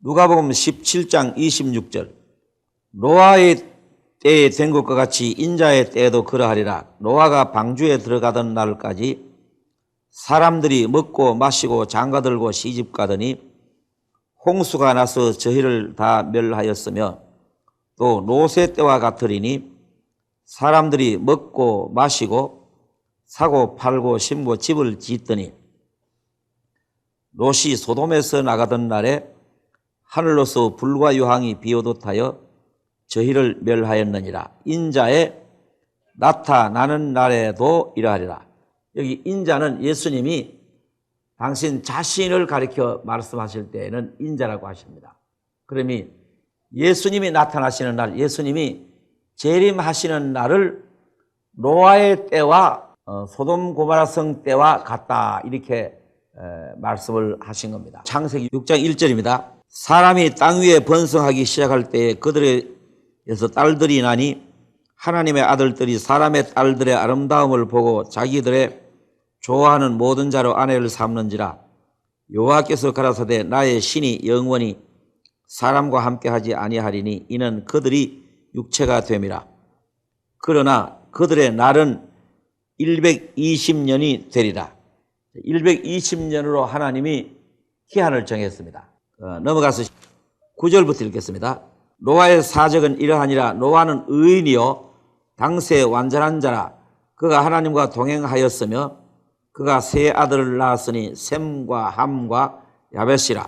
누가복음 17장 26절. 노아의 때에 된 것과 같이 인자의 때에도 그러하리라. 노아가 방주에 들어가던 날까지 사람들이 먹고 마시고 장가들고 시집가더니 홍수가 나서 저희를 다 멸하였으며 또 노세 때와 같으리니 사람들이 먹고 마시고 사고 팔고 심고 집을 짓더니 롯이 소돔에서 나가던 날에 하늘로서 불과 유황이 비오듯 하여 저희를 멸하였느니라. 인자의 나타나는 날에도 이러하리라. 여기 인자는 예수님이 당신 자신을 가리켜 말씀하실 때에는 인자라고 하십니다. 그러니 예수님이 나타나시는 날, 예수님이 재림하시는 날을 노아의 때와 소돔 고모라 성 때와 같다, 이렇게 말씀을 하신 겁니다. 창세기 6장 1절입니다. 사람이 땅 위에 번성하기 시작할 때에 그들에서 딸들이 나니 하나님의 아들들이 사람의 딸들의 아름다움을 보고 자기들의 좋아하는 모든 자로 아내를 삼는지라. 여호와께서 가라사대 나의 신이 영원히 사람과 함께하지 아니하리니 이는 그들이 육체가 됨이라. 그러나 그들의 날은 120년이 되리라. 120년으로 하나님이 기한을 정했습니다. 넘어가서 9절부터 읽겠습니다. 노아의 사적은 이러하니라. 노아는 의인이요 당시에 완전한 자라. 그가 하나님과 동행하였으며 그가 세 아들을 낳았으니 셈과 함과 야벳이라.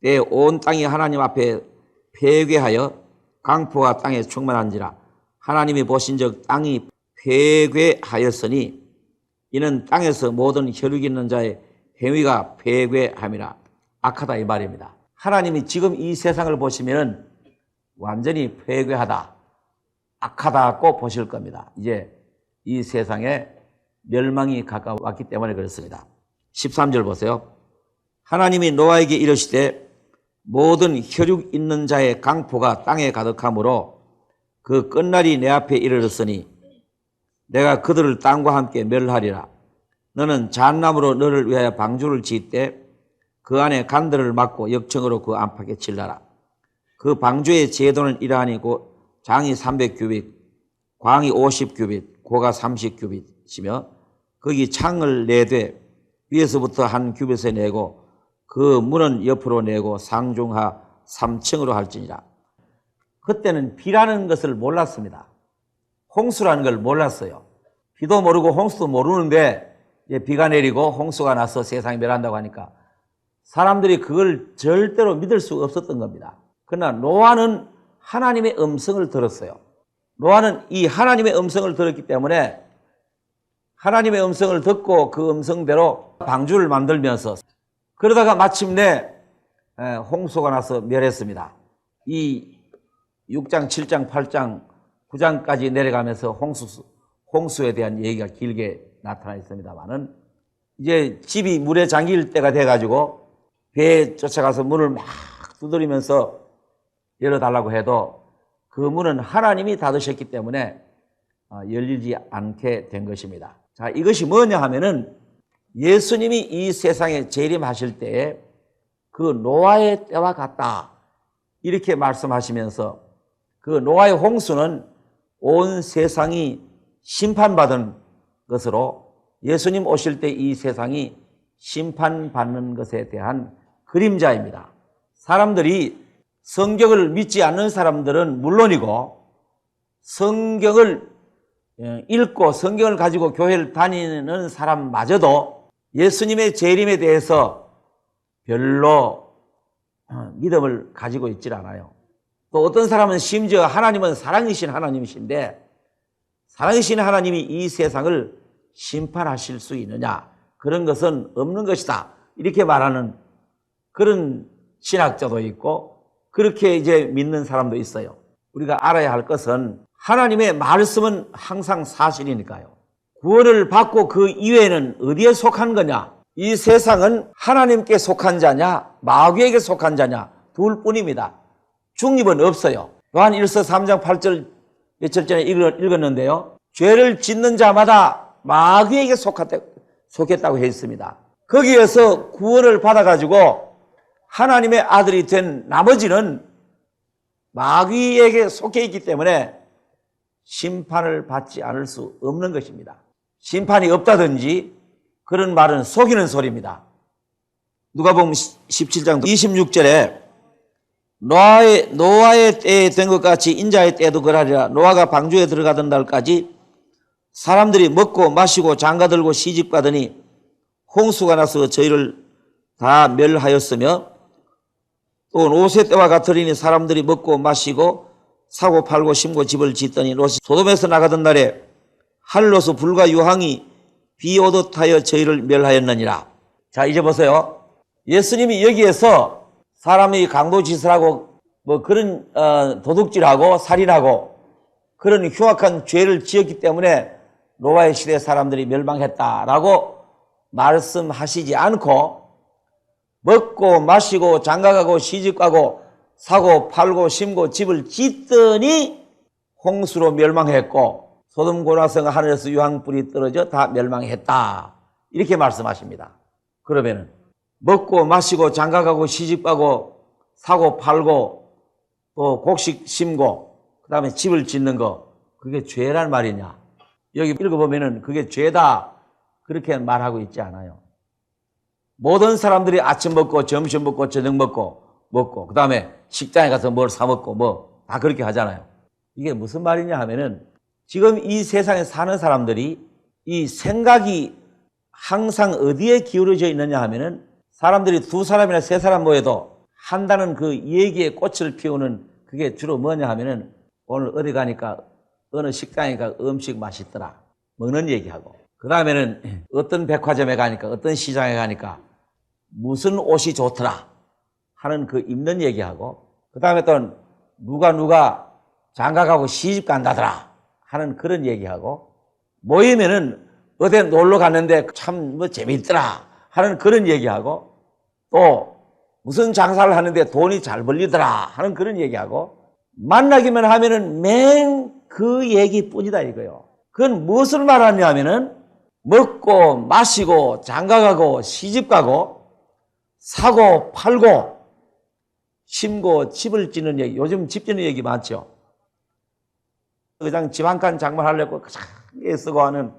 때 온 땅이 하나님 앞에 폐괴하여 강포가 땅에 충만한지라. 하나님이 보신즉 땅이 폐괴하였으니 이는 땅에서 모든 혈육 있는 자의 행위가 폐괴함이라. 악하다, 이 말입니다. 하나님이 지금 이 세상을 보시면 완전히 폐괴하다, 악하다고 보실 겁니다. 이제 이 세상에 멸망이 가까웠기 때문에 그렇습니다. 13절 보세요. 하나님이 노아에게 이르시되 모든 혈육 있는 자의 강포가 땅에 가득하므로 그 끝날이 내 앞에 이르렀으니 내가 그들을 땅과 함께 멸하리라. 너는 잣나무로 너를 위하여 방주를 지을 그 안에 간들을 막고 역청으로 그 안팎에 칠라라. 그 방주의 제도는 이러하니 장이 300규빗, 광이 50규빗, 고가 30규빗이며 거기 창을 내되 위에서부터 한 규빗에 내고 그 문은 옆으로 내고 상중하 3층으로 할지니라. 그때는 비라는 것을 몰랐습니다. 홍수라는 걸 몰랐어요. 비도 모르고 홍수도 모르는데 비가 내리고 홍수가 나서 세상이 멸한다고 하니까 사람들이 그걸 절대로 믿을 수가 없었던 겁니다. 그러나 노아는 하나님의 음성을 들었어요. 노아는 이 하나님의 음성을 들었기 때문에 하나님의 음성을 듣고 그 음성대로 방주를 만들면서 그러다가 마침내 홍수가 나서 멸했습니다. 이 6장, 7장, 8장, 9장까지 내려가면서 홍수에 대한 얘기가 길게 나타나 있습니다만은 이제 집이 물에 잠길 때가 돼가지고 배에 쫓아가서 문을 막 두드리면서 열어달라고 해도 그 문은 하나님이 닫으셨기 때문에 열리지 않게 된 것입니다. 자, 이것이 뭐냐 하면은 예수님이 이 세상에 재림하실 때에 그 노아의 때와 같다, 이렇게 말씀하시면서 그 노아의 홍수는 온 세상이 심판받은 것으로 예수님 오실 때 이 세상이 심판받는 것에 대한 그림자입니다. 사람들이 성경을 믿지 않는 사람들은 물론이고 성경을 읽고 성경을 가지고 교회를 다니는 사람마저도 예수님의 재림에 대해서 별로 믿음을 가지고 있질 않아요. 또 어떤 사람은 심지어 하나님은 사랑이신 하나님이신데 사랑이신 하나님이 이 세상을 심판하실 수 있느냐, 그런 것은 없는 것이다, 이렇게 말하는 그런 신학자도 있고 그렇게 이제 믿는 사람도 있어요. 우리가 알아야 할 것은 하나님의 말씀은 항상 사실이니까요. 구원을 받고 그 이외에는 어디에 속한 거냐? 이 세상은 하나님께 속한 자냐 마귀에게 속한 자냐, 둘뿐입니다. 중립은 없어요. 요한 1서 3장 8절 며칠 전에 읽었는데요. 죄를 짓는 자마다 마귀에게 속했다고 했습니다. 거기에서 구원을 받아가지고 하나님의 아들이 된 나머지는 마귀에게 속해 있기 때문에 심판을 받지 않을 수 없는 것입니다. 심판이 없다든지 그런 말은 속이는 소리입니다. 누가복음 17장 26절에 노아의 때에 된 것 같이 인자의 때도 그러하리라. 노아가 방주에 들어가던 날까지 사람들이 먹고 마시고 장가들고 시집가더니 홍수가 나서 저희를 다 멸하였으며 또 롯의 때와 같으리니 사람들이 먹고 마시고 사고 팔고 심고 집을 짓더니 롯이 소돔에서 나가던 날에 할로서 불과 유황이 비 오듯 하여 저희를 멸하였느니라. 자, 이제 보세요. 예수님이 여기에서 사람이 강도짓을 하고 뭐 그런 도둑질하고 살인하고 그런 흉악한 죄를 지었기 때문에 노아의 시대 사람들이 멸망했다라고 말씀하시지 않고 먹고 마시고 장가가고 시집가고 사고 팔고 심고 집을 짓더니 홍수로 멸망했고 소돔 고라성 하늘에서 유황불이 떨어져 다 멸망했다. 이렇게 말씀하십니다. 그러면은 먹고 마시고 장가가고 시집가고 사고 팔고 또 곡식 심고 그 다음에 집을 짓는 거 그게 죄란 말이냐. 여기 읽어보면은 그게 죄다 그렇게 말하고 있지 않아요. 모든 사람들이 아침 먹고 점심 먹고 저녁 먹고 그 다음에 식당에 가서 뭘 사 먹고 뭐 다 그렇게 하잖아요. 이게 무슨 말이냐 하면은 지금 이 세상에 사는 사람들이 이 생각이 항상 어디에 기울어져 있느냐 하면은 사람들이 두 사람이나 세 사람 모여도 한다는 그 얘기에 꽃을 피우는 그게 주로 뭐냐 하면은 오늘 어디 가니까 어느 식당에 가 음식 맛있더라 먹는 얘기하고 그 다음에는 어떤 백화점에 가니까 어떤 시장에 가니까 무슨 옷이 좋더라 하는 그 입는 얘기하고 그 다음에 또 누가 장가가고 시집 간다더라 하는 그런 얘기하고 모이면은 어디 놀러 갔는데 참 뭐 재밌더라 하는 그런 얘기하고 또 무슨 장사를 하는데 돈이 잘 벌리더라 하는 그런 얘기하고 만나기만 하면은 맨 그 얘기뿐이다 이거요. 그건 무엇을 말하냐 하면은 먹고 마시고 장가가고 시집가고 사고 팔고 심고 집을 짓는 얘기. 요즘 집 짓는 얘기 많죠. 그냥 집 한 칸 장만하려고 크게 쓰고 하는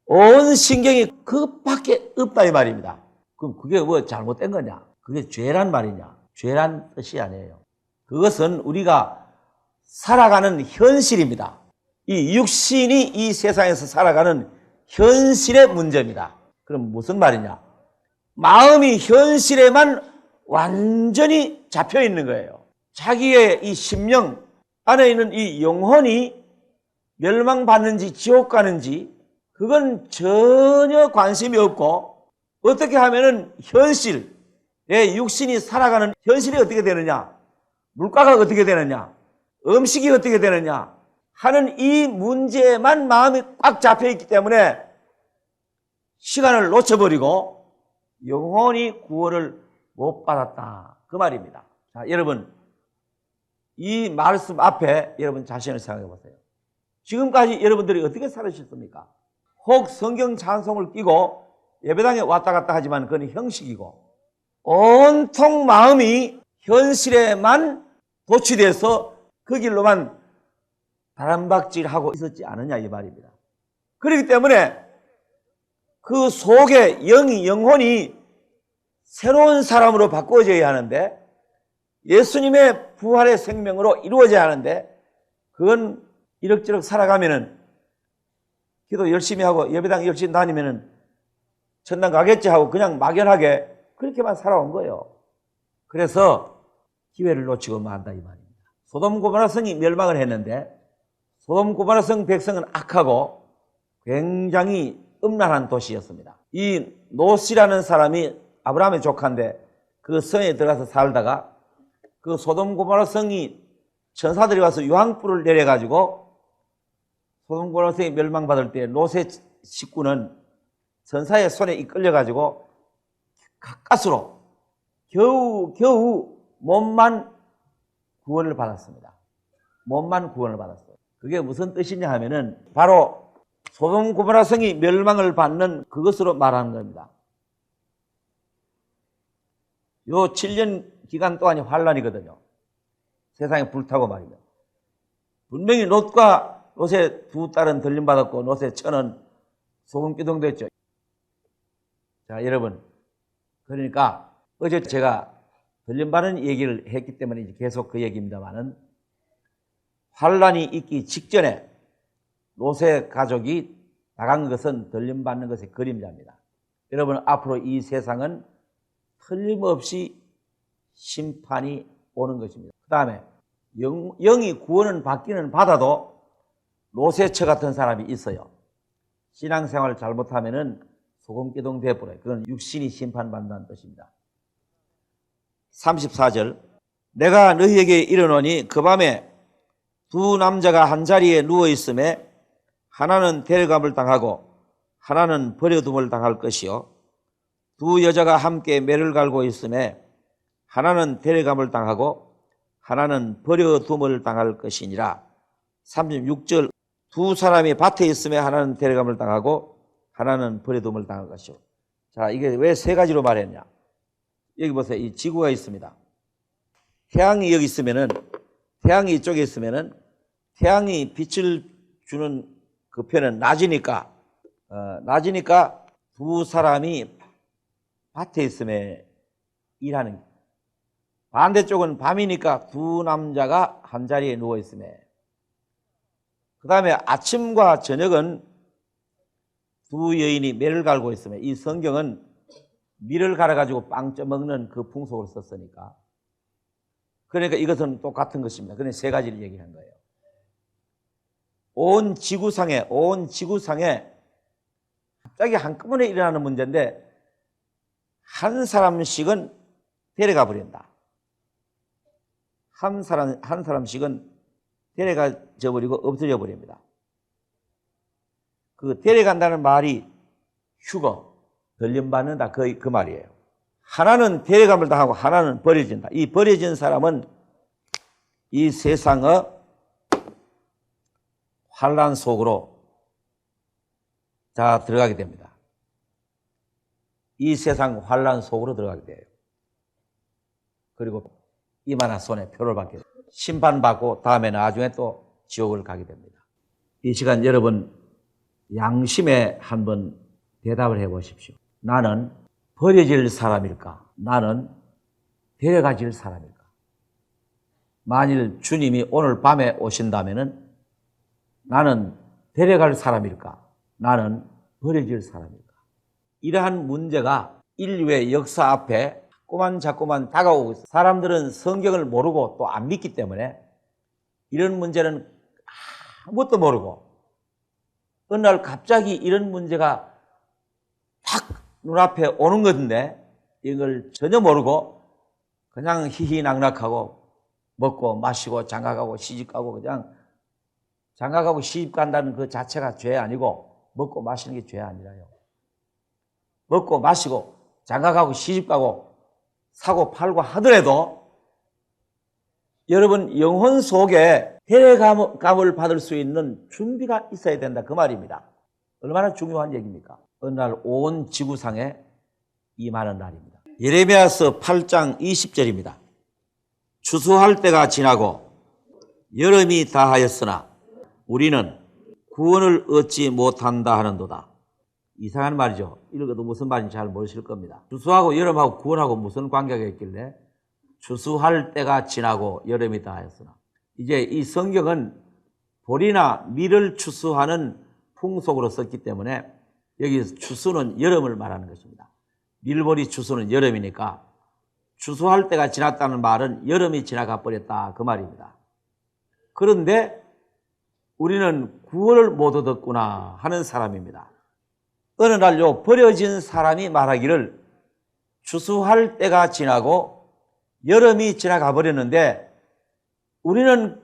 온 신경이 그밖에 없다 이 말입니다. 그럼 그게 뭐 잘못된 거냐? 그게 죄란 말이냐? 죄란 뜻이 아니에요. 그것은 우리가 살아가는 현실입니다. 이 육신이 이 세상에서 살아가는 현실의 문제입니다. 그럼 무슨 말이냐? 마음이 현실에만 완전히 잡혀 있는 거예요. 자기의 이 심령 안에 있는 이 영혼이 멸망받는지 지옥 가는지 그건 전혀 관심이 없고 어떻게 하면은 현실의 육신이 살아가는 현실이 어떻게 되느냐, 물가가 어떻게 되느냐, 음식이 어떻게 되느냐 하는 이 문제에만 마음이 꽉 잡혀 있기 때문에 시간을 놓쳐버리고 영원히 구원을 못 받았다 그 말입니다. 자, 여러분 이 말씀 앞에 여러분 자신을 생각해 보세요. 지금까지 여러분들이 어떻게 살으셨습니까? 혹 성경 찬송을 끼고 예배당에 왔다 갔다 하지만 그건 형식이고 온통 마음이 현실에만 도취돼서 그 길로만 바람박질하고 있었지 않느냐 이 말입니다. 그렇기 때문에 그 속에 영혼이 새로운 사람으로 바꿔져야 하는데 예수님의 부활의 생명으로 이루어져야 하는데 그건 이럭저럭 살아가면은 기도 열심히 하고 예배당 열심히 다니면은 천당 가겠지 하고 그냥 막연하게 그렇게만 살아온 거예요. 그래서 기회를 놓치고 만다 이 말입니다. 소돔 고모라 성이 멸망을 했는데 소돔 고모라 성 백성은 악하고 굉장히 음란한 도시였습니다. 이 롯이라는 사람이 아브라함의 조카인데 그 성에 들어가서 살다가 그 소돔 고모라 성이 천사들이 와서 유황불을 내려가지고 소돔 고모라 성이 멸망받을 때 롯의 식구는 천사의 손에 이끌려가지고 가까스로 겨우 몸만 구원을 받았습니다. 몸만 구원을 받았어요. 그게 무슨 뜻이냐 하면은 바로 소돔 고모라 성이 멸망을 받는 그것으로 말하는 겁니다. 요 7년 기간 동안이 환란이거든요. 세상에 불타고 말이죠. 분명히 롯과 롯의 두 딸은 들림받았고 롯의 처는 소금기둥됐죠. 자, 여러분, 그러니까 어제 제가 들림받은 얘기를 했기 때문에 이제 계속 그 얘기입니다만은, 환란이 있기 직전에 롯의 가족이 나간 것은 들림받는 것의 그림자입니다. 여러분, 앞으로 이 세상은 틀림없이 심판이 오는 것입니다. 그 다음에 영이 구원은 받기는 받아도 롯의 처 같은 사람이 있어요. 신앙생활을 잘못하면은 소금기둥 되어버려요. 그건 육신이 심판받는다는 뜻입니다. 34절, 내가 너희에게 이르노니 그 밤에 두 남자가 한 자리에 누워있음에 하나는 데려감을 당하고 하나는 버려둠을 당할 것이요, 두 여자가 함께 매를 갈고 있음에 하나는 데려감을 당하고 하나는 버려둠을 당할 것이니라. 36절, 두 사람이 밭에 있음에 하나는 데려감을 당하고 하나는 버려둠을 당할 것이요. 자, 이게 왜 세 가지로 말했냐? 여기 보세요. 이 지구가 있습니다. 태양이 여기 있으면은, 태양이 이쪽에 있으면은, 태양이 빛을 주는 그 편은 낮이니까 두 사람이 밭에 있음에 일하는 거예요. 반대쪽은 밤이니까 두 남자가 한 자리에 누워 있음에, 그 다음에 아침과 저녁은 두 여인이 매를 갈고 있음에, 이 성경은 밀을 갈아가지고 빵 쪄먹는 그 풍속을 썼으니까, 그러니까 이것은 똑같은 것입니다. 그러니 세 가지를 얘기한 거예요. 온 지구상에 갑자기 한꺼번에 일어나는 문제인데, 한 사람씩은 데려가 버린다. 한 사람씩은 데려가져 버리고 없어져 버립니다. 그 데려간다는 말이 휴거, 들림받는다, 그 말이에요. 하나는 데려감을 당하고 하나는 버려진다. 이 버려진 사람은 이 세상의 환란 속으로 들어가게 됩니다. 이 세상 환란 속으로 들어가게 돼요. 그리고 이만한 손에 표를 받게 돼요. 심판받고 다음에 나중에 또 지옥을 가게 됩니다. 이 시간 여러분 양심에 한번 대답을 해 보십시오. 나는 버려질 사람일까? 나는 데려가질 사람일까? 만일 주님이 오늘 밤에 오신다면은 나는 데려갈 사람일까? 나는 버려질 사람일까? 이러한 문제가 인류의 역사 앞에 자꾸만 다가오고 있어요. 사람들은 성경을 모르고 또 안 믿기 때문에 이런 문제는 아무것도 모르고, 어느 날 갑자기 이런 문제가 탁 눈앞에 오는 건데 이걸 전혀 모르고 그냥 희희낙낙하고 먹고 마시고 장가가고 시집가고, 그냥 장가가고 시집간다는 그 자체가 죄 아니고 먹고 마시는 게 죄 아니라요. 먹고 마시고 장가가고 시집가고 사고 팔고 하더라도 여러분 영혼 속에 데려감을 받을 수 있는 준비가 있어야 된다, 그 말입니다. 얼마나 중요한 얘기입니까? 어느 날 온 지구상에 임하는 날입니다. 예레미야서 8장 20절입니다. 추수할 때가 지나고 여름이 다하였으나 우리는 구원을 얻지 못한다 하는도다. 이상한 말이죠. 읽어도 무슨 말인지 잘 모르실 겁니다. 추수하고 여름하고 구원하고 무슨 관계가 있길래 추수할 때가 지나고 여름이 다하였으나. 이제 이 성경은 보리나 밀을 추수하는 풍속으로 썼기 때문에 여기서 추수는 여름을 말하는 것입니다. 밀보리 추수는 여름이니까 추수할 때가 지났다는 말은 여름이 지나가 버렸다, 그 말입니다. 그런데 우리는 구원을 못 얻었구나 하는 사람입니다. 어느 날요 버려진 사람이 말하기를 추수할 때가 지나고 여름이 지나가 버렸는데 우리는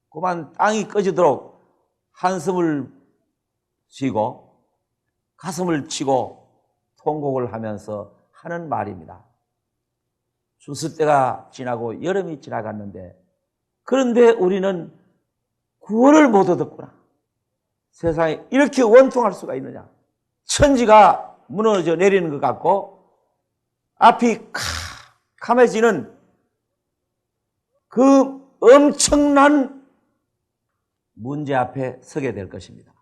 그만 땅이 꺼지도록 한숨을 쉬고 가슴을 치고 통곡을 하면서 하는 말입니다. 추수 때가 지나고 여름이 지나갔는데, 그런데 우리는 구원을 못 얻었구나. 세상에 이렇게 원통할 수가 있느냐. 천지가 무너져 내리는 것 같고 앞이 카메지는 그 엄청난 문제 앞에 서게 될 것입니다.